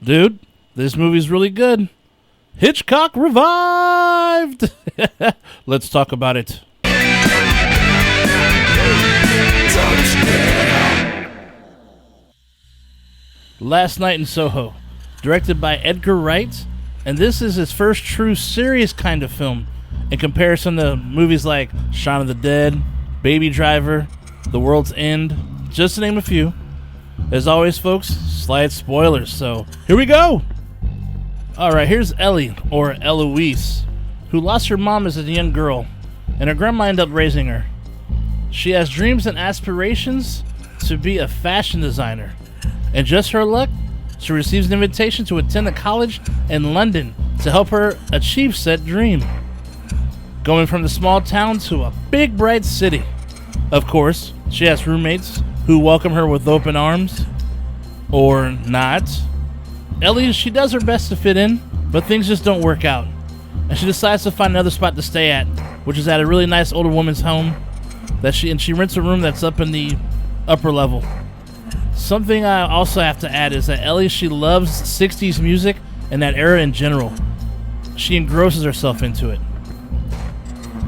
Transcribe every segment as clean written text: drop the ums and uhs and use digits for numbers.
Dude, this movie's really good. Hitchcock revived! Let's talk about it. Last Night in Soho, directed by Edgar Wright, and this is his first true serious kind of film in comparison to movies like Shaun of the Dead, Baby Driver, The World's End, just to name a few. As always, folks, slight spoilers, so here we go! Alright, here's Ellie, or Eloise, who lost her mom as a young girl, and her grandma ended up raising her. She has dreams and aspirations to be a fashion designer, and just her luck, she receives an invitation to attend a college in London to help her achieve said dream. Going from the small town to a big bright city. Of course, she has roommates who welcome her with open arms. Or not. Ellie, she does her best to fit in, but things just don't work out. And she decides to find another spot to stay at, which is at a really nice older woman's home. She rents a room that's up in the upper level. Something I also have to add is that Ellie, she loves 60s music and that era in general. She engrosses herself into it.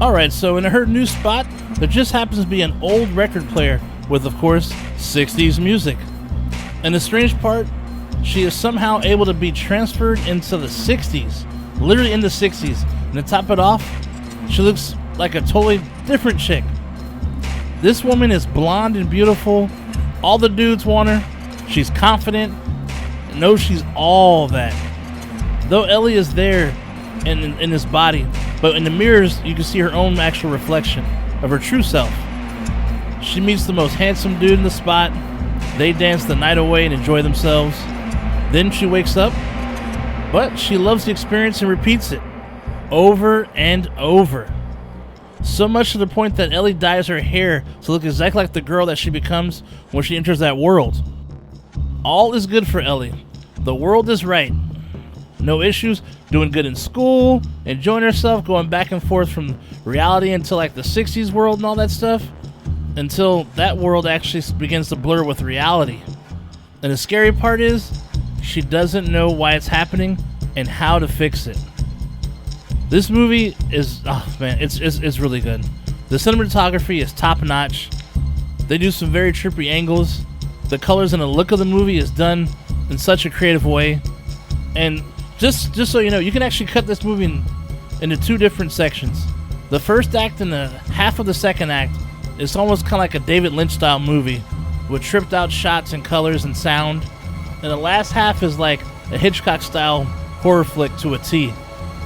Alright, so in her new spot, there just happens to be an old record player with, of course, 60s music. And the strange part, she is somehow able to be transferred into the 60s. Literally in the 60s. And to top it off, she looks like a totally different chick. This woman is blonde and beautiful. All the dudes want her. She's confident. And knows she's all that. Though Ellie is there in this body, but in the mirrors, you can see her own actual reflection of her true self. She meets the most handsome dude in the spot. They dance the night away and enjoy themselves. Then she wakes up, but she loves the experience and repeats it over and over. So much to the point that Ellie dyes her hair to look exactly like the girl that she becomes when she enters that world. All is good for Ellie. The world is right. No issues, doing good in school, enjoying herself, going back and forth from reality into like the 60s world and all that stuff, until that world actually begins to blur with reality. And the scary part is, she doesn't know why it's happening and how to fix it. This movie is, oh man, it's really good. The cinematography is top notch. They do some very trippy angles. The colors and the look of the movie is done in such a creative way. And just so you know, you can actually cut this movie into two different sections. The first act and the half of the second act is almost kind of like a David Lynch style movie with tripped out shots and colors and sound. And the last half is like a Hitchcock style horror flick to a T,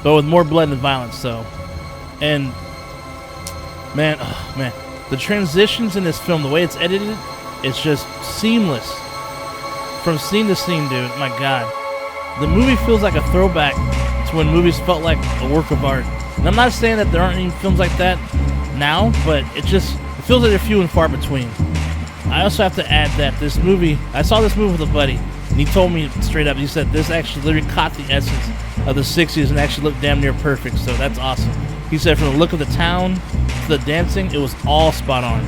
but with more blood and violence. So, and man, the transitions in this film, the way it's edited, it's just seamless from scene to scene, dude. My God. The movie feels like a throwback to when movies felt like a work of art. And I'm not saying that there aren't any films like that now, but it feels like they're few and far between. I also have to add that this movie, I saw this movie with a buddy, and he told me straight up, he said this actually literally caught the essence of the 60s and actually looked damn near perfect, so that's awesome. He said from the look of the town to the dancing, it was all spot on.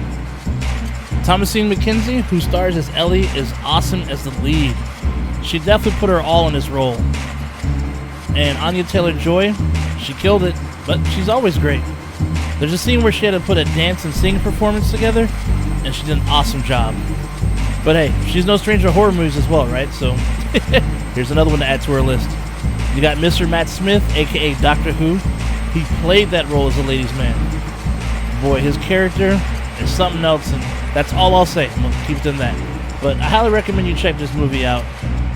Thomasine McKenzie, who stars as Ellie, is awesome as the lead. She definitely put her all in this role. And Anya Taylor-Joy, she killed it, but she's always great. There's a scene where she had to put a dance and sing performance together, and she did an awesome job. But hey, she's no stranger to horror movies as well, right? So here's another one to add to her list. You got Mr. Matt Smith, aka Doctor Who. He played that role as a ladies' man. Boy, his character is something else, and that's all I'll say. I'm gonna keep it in that. But I highly recommend you check this movie out.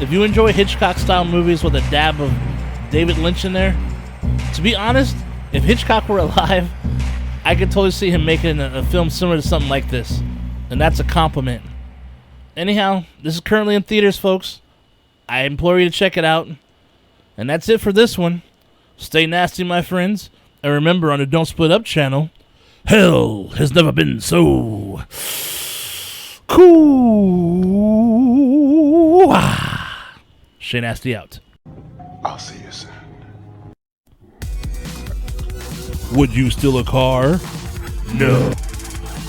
If you enjoy Hitchcock-style movies with a dab of David Lynch in there, to be honest, if Hitchcock were alive, I could totally see him making a film similar to something like this. And that's a compliment. Anyhow, this is currently in theaters, folks. I implore you to check it out. And that's it for this one. Stay nasty, my friends. And remember, on the Don't Split Up channel, hell has never been so cool. Shay Nasty out. I'll see you soon. Would you steal a car? No.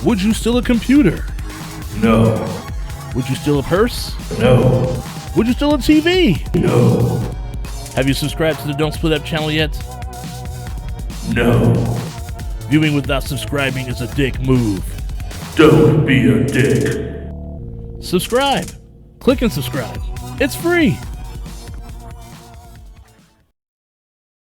Would you steal a computer? No. Would you steal a purse? No. Would you steal a TV? No. Have you subscribed to the Don't Split Up channel yet? No. Viewing without subscribing is a dick move. Don't be a dick. Subscribe. Click and subscribe. It's free.